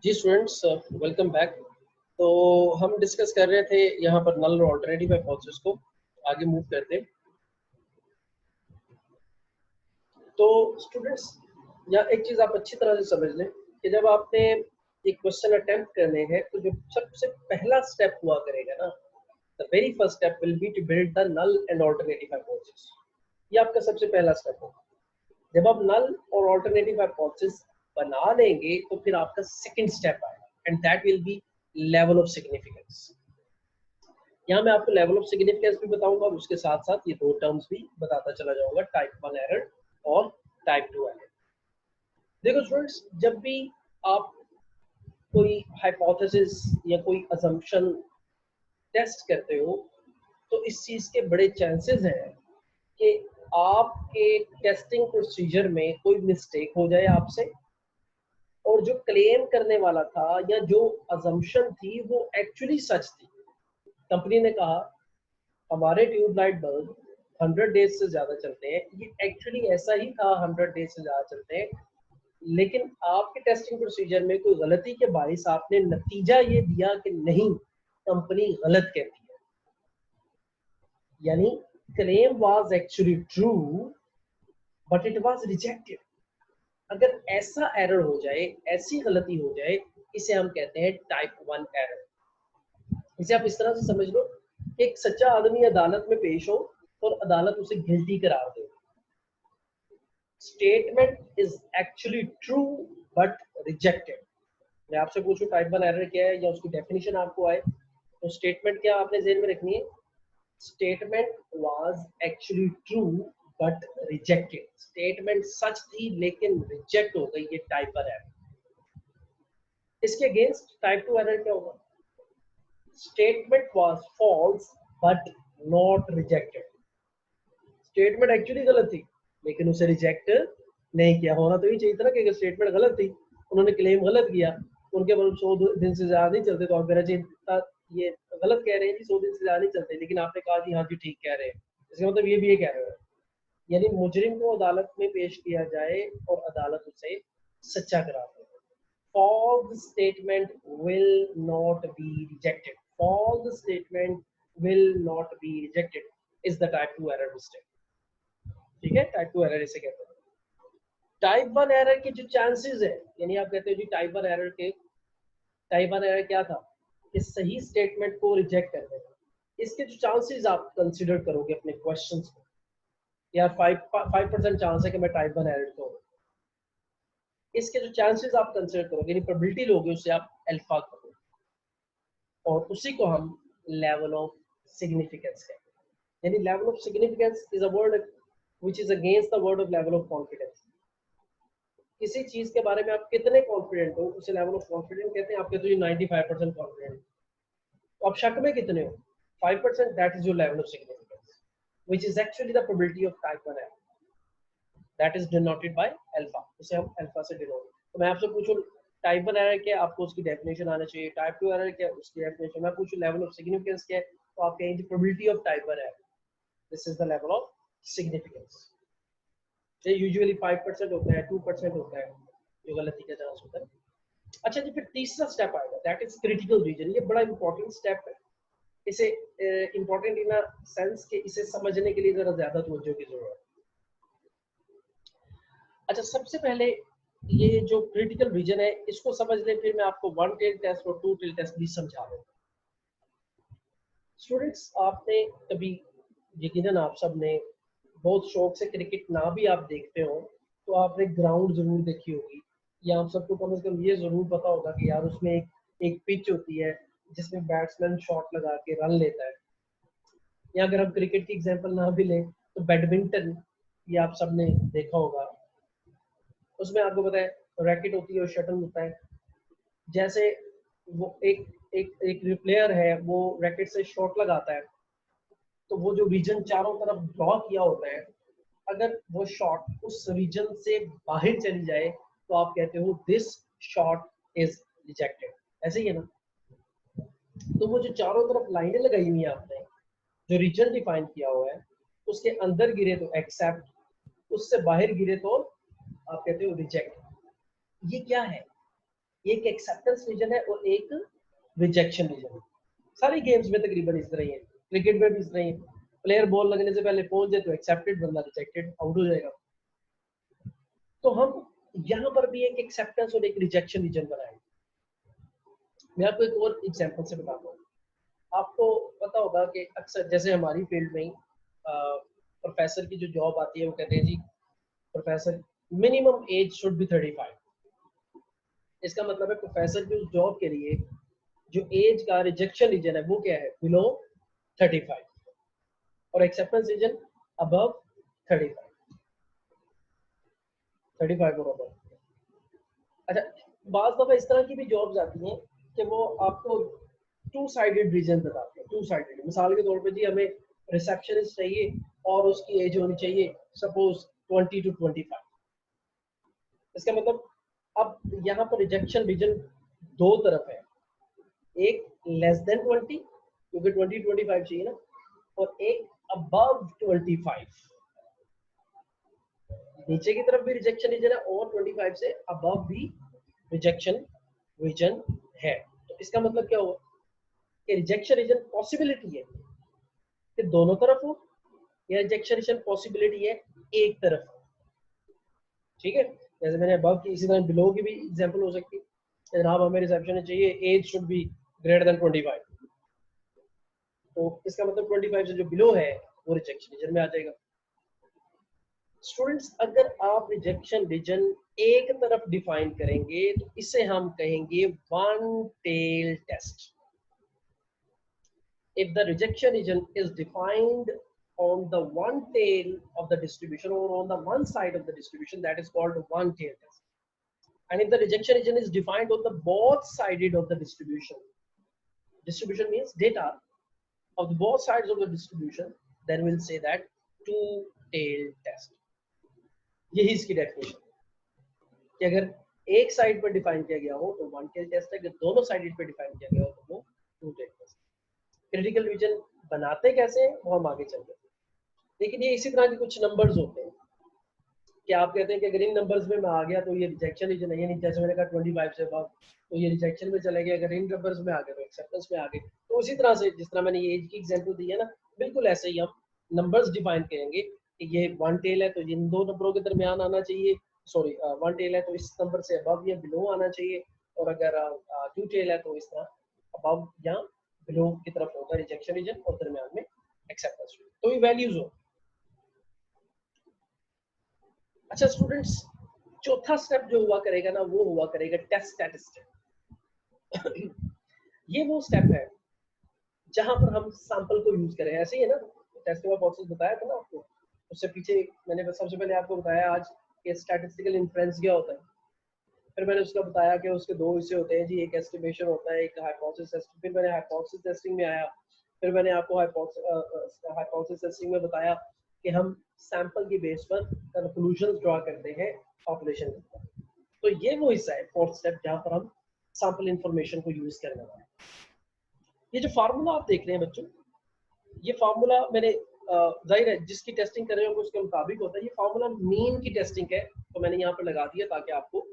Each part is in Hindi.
जी स्टूडेंट्स, वेलकम बैक। तो हम डिस्कस कर रहे थे यहाँ पर नल और ऑल्टरनेटिव हाइपोथेसिस को आगे मूव करते। तो स्टूडेंट्स, यहाँ एक चीज़ आप अच्छी तरह से समझ लें कि जब आपने एक क्वेश्चन अटेम्प्ट करने हैं तो जो सबसे पहला स्टेप हुआ करेगा ना, the very first step will be to build the null and alternative hypothesis. ये आपका सबसे पहला स्टेप होगा। जब आप नल और ऑल्टरनेटिव हाइपोथेसिस बना लेंगे तो फिर आपका सेकंड स्टेप आएगा and that will be level of significance. यहाँ मैं आपको लेवल ऑफ सिग्निफिकेंस भी बताऊंगा और उसके साथ साथ ये दो टर्म्स भी बताता चला जाऊंगा, टाइप 1 एरर और टाइप 2 एरर। देखो स्टूडेंट्स, जब भी आप कोई हाइपोथेसिस या कोई असम्पशन टेस्ट करते हो तो इस चीज के बड़े चांसेस हैं कि आपके टेस्टिंग प्रोसीजर में कोई मिस्टेक हो जाए आपसे, और जो क्लेम करने वाला था या जो असम्पशन थी वो एक्चुअली सच थी। कंपनी ने कहा हमारे ट्यूबलाइट बल्ब 100 डेज से ज्यादा चलते हैं, ये एक्चुअली ऐसा ही था, 100 डेज से ज्यादा चलते हैं, लेकिन आपके टेस्टिंग प्रोसीजर में कोई गलती के बायस आपने नतीजा ये दिया कि नहीं, कंपनी गलत कहती है। यानी claim was actually true but it was rejected. अगर ऐसा एरर हो जाए, ऐसी गलती हो जाए, इसे हम कहते हैं टाइप 1 एरर। इसे आप इस तरह से समझ लो कि एक सच्चा आदमी अदालत में पेश हो और अदालत उसे गिल्टी करार दे। Statement is actually true but rejected. मैं आपसे पूछूं टाइप 1 एरर क्या है या उसकी डेफिनेशन आपको आए तो स्टेटमेंट क्या आपने ज़हन में रखनी है? Statement was actually true but rejected. Statement सच थी लेकिन रिजेक्ट हो गई, ये टाइप 1 एरर। इसके अगेंस्ट टाइप 2 एरर क्या होगा? Statement was false but not rejected. Statement actually गलत थी लेकिन उसे रिजेक्ट नहीं किया। होना तो ये चाहिए था ना कि स्टेटमेंट गलत थी, उन्होंने क्लेम गलत किया, उनके बल्ब 100 दिन से ज्यादा नहीं चलते तो आप कहना चाहिए ये गलत कह रहे हैं जी, 100 दिन से ज्यादा नहीं चलते, लेकिन आपने कहा जी हाँ जी ठीक कह रहे हैं, इसका मतलब ये भी ये कह रहे हो। यानी मुजरिम को अदालत में पेश किया जाए और अदालत उसे सच्चा करार दे। False statement will not be rejected. False statement will not be rejected is the type 2 error mistake. ठीक है, टाइप 2 एरर इसे कहते हैं। टाइप 1 एरर के जो चांसेस है, यानी आप कहते हो जी टाइप 1 एरर के, टाइप 1 एरर क्या था कि सही स्टेटमेंट को रिजेक्ट कर देना। इसके जो चांसेस आप कंसीडर करोगे अपने क्वेश्चंस में, यार 5% चांस है कि मैं टाइप 1 एरर को, इसके जो चांसेस आप कंसीडर करोगे यानी प्रोबेबिलिटी लोगे, उससे आप अल्फा करोगे और उसी को हम लेवल ऑफ सिग्निफिकेंस कहते हैं। यानी level of significance is a word which is against the word of level of confidence. किसी चीज के बारे में आप कितने कॉन्फिडेंट हो उसे लेवल ऑफ कॉन्फिडेंस कहते हैं। आप कहते हो 95% कॉन्फिडेंट, तो आप शक में कितने हो? 5%, that is your level of significance which is actually the probability of type 1 error, that is denoted by alpha. उसे हम अल्फा से डिनोट। तो मैं आपसे पूछूं टाइप 1 एरर क्या, आपको उसकी डेफिनेशन आना चाहिए। टाइप 2 एरर क्या, उसकी डेफिनेशन। मैं पूछूं लेवल ऑफ सिग्निफिकेंस क्या है, तो आप कहेंगे probability of type 1 error, this is the level of significance. ये यूजुअली 5% होता है, 2% होता है जो गलती का चांस होता है। अच्छा जी, फिर तीसरा स्टेप आएगा, दैट इज क्रिटिकल रीजन। ये बड़ा इंपॉर्टेंट स्टेप है। इसे इंपॉर्टेंट इन सेंस कि इसे समझने के लिए जरा ज्यादा तवज्जो की जरूरत है। अच्छा, सबसे पहले ये जो क्रिटिकल रीजन है इसको समझ लें, फिर मैं आपको 1 टेल टेस्ट और 2 टेल टेस्ट भी समझा दूंगा। स्टूडेंट्स, आपने कभी, यकीनन आप सब ने बहुत शौक से क्रिकेट ना भी आप देखते हो तो आपने ग्राउंड जरूर देखी होगी, या आप सबको कम से कम ये जरूर पता होगा कि यार उसमें एक पिच होती है जिसमें बैट्समैन शॉट लगा के रन लेता है। या अगर हम क्रिकेट की एग्जांपल ना भी लें तो बैडमिंटन, ये आप सब ने देखा होगा, उसमें आपको पता है रैकेट होती है और शटल होता है। जैसे वो एक एक एक प्लेयर है वो रैकेट से शॉट लगाता है तो वो जो रीजन चारों तरफ ड्रॉ किया होता है, अगर वो शॉट उस रीजन से बाहर चली जाए तो आप कहते हो दिस शॉट इज रिजेक्टेड। ऐसे ही है ना? तो वो जो चारों तरफ लाइनें लगाई हुई है आपने, जो रीजन डिफाइन किया हुआ है, उसके अंदर गिरे तो एक्सेप्ट, उससे बाहर गिरे तो आप कहते हो रिजेक्ट। ये क्या है? एक एक्सेप्टेंस रीजन है और एक रिजेक्शन रीजन है। सारी गेम्स में तकरीबन इस तरह ही है, क्रिकेट में भी इस तरह ही है। प्लेयर बॉल लगने से पहले पहुंच जाए तो एक्सेप्टेड, बंदा रिजेक्टेड, आउट हो जाएगा। तो हम यहाँ पर भी एक एक्सेप्टेंस और एक रिजेक्शन रीजन बनाएंगे। मैं आपको एक और एग्जांपल से बताता हूँ। आपको पता होगा कि अक्सर जैसे हमारी फील्ड में प्रोफेसर की जो जॉब आती है वो कहते हैं जी professor minimum age should be 35। इसका मतलब है प्रोफेसर की उस जॉब के लिए जो एज का रिजेक्शन रीजन है वो क्या है, बिलो 35, और एक्सेप्टेंस रीजन अबव 35 और अबव। अच्छा, बाज दफा इस तरह की भी जॉब्स आती हैं कि वो आपको टू साइडेड रीजन बताते हैं। टू साइडेड मिसाल के तौर पे जी हमें रिसेप्शनिस्ट चाहिए और उसकी एज होनी चाहिए सपोज 20 to 25। इसका मतलब अब यहाँ पर रिजेक्शन रीजन दो तरफ है, एक लेस देन 20 क्योंकि 20-25 चाहिए ना, और एक अबव 25। नीचे की तरफ भी रिजेक्शन रीजन है और 25 से अबव भी रिजेक्शन रीजन है। तो इसका मतलब क्या हुआ कि रिजेक्शन रीजन पॉसिबिलिटी है कि दोनों तरफ हो, या रिजेक्शन रीजन पॉसिबिलिटी है एक तरफ हो। ठीक है, जैसे मैंने अबव की, इसी तरह बिलो की भी एग्जांपल हो सकती है। जनाब हमें रिसेप्शन चाहिए, as should be greater than 25, तो इसका मतलब 25 से जो बिलो है वो रिजेक्शन रीजन में आ जाएगा। स्टूडेंट्स, अगर आप रिजेक्शन रीजन एक तरफ डिफाइन करेंगे तो इसे हम कहेंगे one tail test. If the rejection region is defined on the one tail of the distribution or on the one side of the distribution, that is called one tail test. And if the rejection region is defined on the both sided of the distribution means data of the both sides of the distribution, then we'll say that two tail test. यही इसकी डेफिनेशन कि अगर एक साइड पर डिफाइन किया गया हो तो वन टेल टेस्ट है, अगर दोनों साइड पर डिफाइन किया गया हो तो वो two tail test. Critical region बनाते कैसे हैं वो हम आगे चलते हैं, लेकिन ये इसी तरह के कुछ नंबर्स होते हैं कि आप कहते हैं कि अगर इन नंबर्स में मैं आ गया तो ये रिजेक्शन रीजन है, यानी जैसे मैंने कहा 25 से अबव तो ये रिजेक्शन में चले गए, अगर इन नंबर्स में आ गए तो एक्सेप्टेंस में आ गए। तो उसी तरह से जिस तरह मैंने ये एज की एग्जांपल दी है ना, बिल्कुल ऐसे ही हम नंबर्स डिफाइन करेंगे कि ये वन टेल है तो इन दो नंबरों के दरमियान आना चाहिए, सॉरी वन टेल है तो इस नंबर से अबव या बिलो आना चाहिए, और अगर टू टेल है तो इस तरह अबव या बिलो की तरफ होगा रिजेक्शन रीजन और दरमियान में एक्सेप्टेंस। तो ये वैल्यूज हो। अच्छा स्टूडेंट्स, चौथा स्टेप जो हुआ करेगा ना वो हुआ करेगा टेस्ट स्टैटिस्टिक। ये वो स्टेप है जहां पर हम सैंपल को यूज करें। ऐसे ही है ना, टेस्ट का प्रोसेस बताया था ना आपको, उससे पीछे मैंने सबसे पहले आपको बताया आज कि स्टैटिस्टिकल इन्फ्रेंस क्या होता है, फिर मैंने उसका बताया कि उसके दो हिस्से होते हैं जी, एक एस्टिमेशन होता है, एक हाइपोथेसिस टेस्टिंग। फिर मैंने हाइपोथेसिस टेस्टिंग में आया, फिर मैंने आपको हाइपोथेसिस टेस्टिंग में बताया कि हम सैंपल की बेस पर कंक्लूजन ड्रॉ करते हैं पॉपुलेशन के। तो ये वो हिस्सा है फोर्थ स्टेप जहां पर हम सैंपल इंफॉर्मेशन को यूज करने वाले हैं। ये जो फार्मूला आप देख रहे हैं बच्चों, ये फार्मूला मैंने जाहिर है जिसकी टेस्टिंग कर रहे हो उसके मुताबिक होता है। ये फार्मूला मीन की टेस्टिंग है तो मैंने यहाँ पर लगा दिया ताकि आपको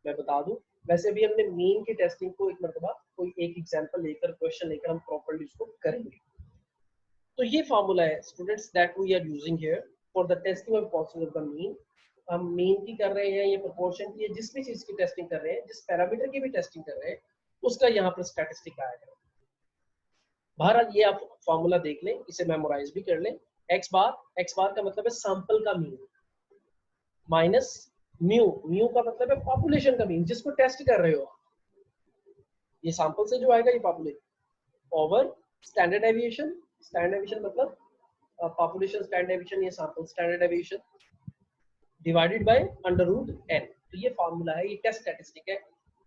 मैं बता दूं। वैसे भी हमने मीन की टेस्टिंग को एक मरतबा कोई एक एग्जांपल लेकर क्वेश्चन लेकर हम प्रॉपर्ली उसको करेंगे। तो ये फार्मूला है students that we are using here for the testing of possible the mean. हम मीन की कर रहे हैं, ये प्रोपोर्शन की, जिस भी चीज की टेस्टिंग कर रहे हैं, जिस पैरामीटर की भी टेस्टिंग कर रहे हैं, उसका यहाँ पर स्टैटिस्टिक आया है। बहरहाल ये आप फार्मूला देख लें, इसे मेमोराइज भी कर लें। एक्स बार का मतलब है सैंपल का मीन, माइनस म्यू का मतलब है पॉपुलेशन का मीन जिसको टेस्ट कर रहे हो। ये सैंपल से जो आएगा ये पॉपुलेशन ओवर स्टैंडर्ड डेविएशन मतलब पॉपुलेशन स्टैंडर्ड डेविएशन, ये sample standard deviation divided by under root n। तो ये फार्मूला है, ये टेस्ट स्टैटिस्टिक है।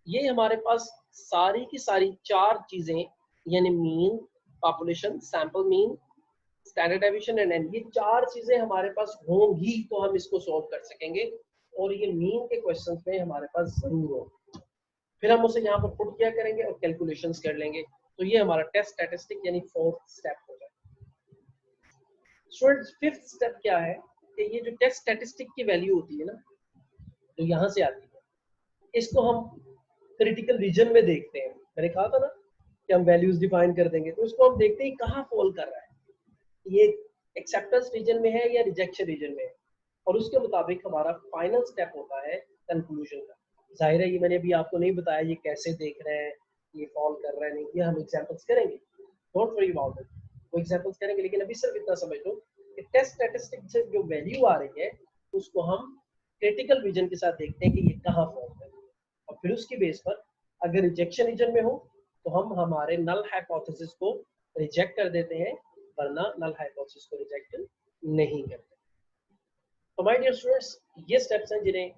ये हमारे पास सारी की सारी चार चीजें यानी mean, population, sample mean, standard deviation and n, ये चार चीजें हमारे पास होंगी तो हम इसको सॉल्व कर सकेंगे, और ये मीन के क्वेश्चंस में हमारे पास जरूर हो। फिर हम उसे यहाँ पर पुट किया करेंगे और कैलकुलेशंस कर लेंगे। तो ये हमारा टेस्ट स्टैटिस्टिक यानी फोर्थ स्टेप हो जाएगा। स्टूडेंट्स, फिफ्थ स्टेप क्या है कि ये जो टेस्ट स्टैटिस्टिक की वैल्यू होती है ना, तो यहाँ से आती है, इसको हम क्रिटिकल रीजन में देखते हैं। मैंने कहा था ना कि हम वैल्यूज डिफाइन कर देंगे, तो इसको हम देखते हैं कहाँ फॉल कर रहा है, ये एक्सेप्टेंस रीजन में है या रिजेक्शन रीजन में है, और उसके मुताबिक हमारा फाइनल स्टेप होता है कंक्लूजन का। जाहिर है ये मैंने अभी आपको नहीं बताया ये कैसे देख रहे हैं, ये फॉल कर रहा है नहीं, ये हम एग्जांपल्स करेंगे, डोंट वरी अबाउट इट, वो एग्जांपल्स करेंगे। लेकिन अभी सिर्फ इतना समझ लो कि टेस्ट स्टैटिस्टिक से जो वैल्यू आ रही है उसको हम क्रिटिकल रीजन के साथ देखते हैं कि ये कहाँ फॉल कर रहा है, और फिर उसकी बेस पर अगर रिजेक्शन रीजन में हो तो हम हमारे नल हाइपोथेसिस को रिजेक्ट कर देते हैं, वरना नल हाइपोथेसिस को रिजेक्ट नहीं करते। तो माय डियर स्टूडेंट्स, ये स्टेप्स हैं जिन्हें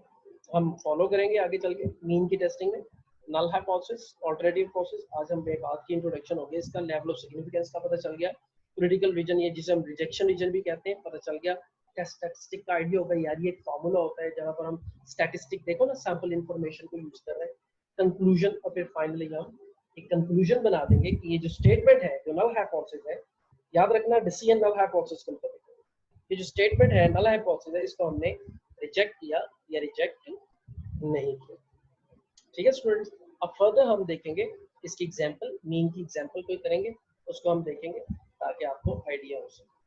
हम फॉलो करेंगे आगे चल के मीन की टेस्टिंग में। नल हाइपोथेसिस, अल्टरनेटिव प्रोसेस, आज हम बात की इंट्रोडक्शन हो गया, इसका लेवल ऑफ सिग्निफिकेंस का पता चल गया, क्रिटिकल रीजन ये जिसे हम रिजेक्शन रीजन भी कहते हैं पता चल गया, टेस्ट स्टैटिस्टिक का आइडिया होगा यार, ये एक फार्मूला होता है जहां पर हम स्टैटिस्टिक देखो ना सैंपल इंफॉर्मेशन को यूज कर रहे हैं, कंक्लूजन, और फिर फाइनली हम एक कंक्लूजन बना देंगे कि ये जो स्टेटमेंट है, जो नल हाइपोथेसिस है, याद रखना डिसीजन नल हाइपोथेसिस को, ये जो स्टेटमेंट है नल हाइपोथेसिस है, इसको हमने रिजेक्ट किया या रिजेक्ट नहीं किया। ठीक है स्टूडेंट्स, अब फर्दर हम देखेंगे इसकी एग्जांपल, मीन की एग्जांपल कोई करेंगे, उसको हम देखेंगे ताकि आपको आइडिया हो सके।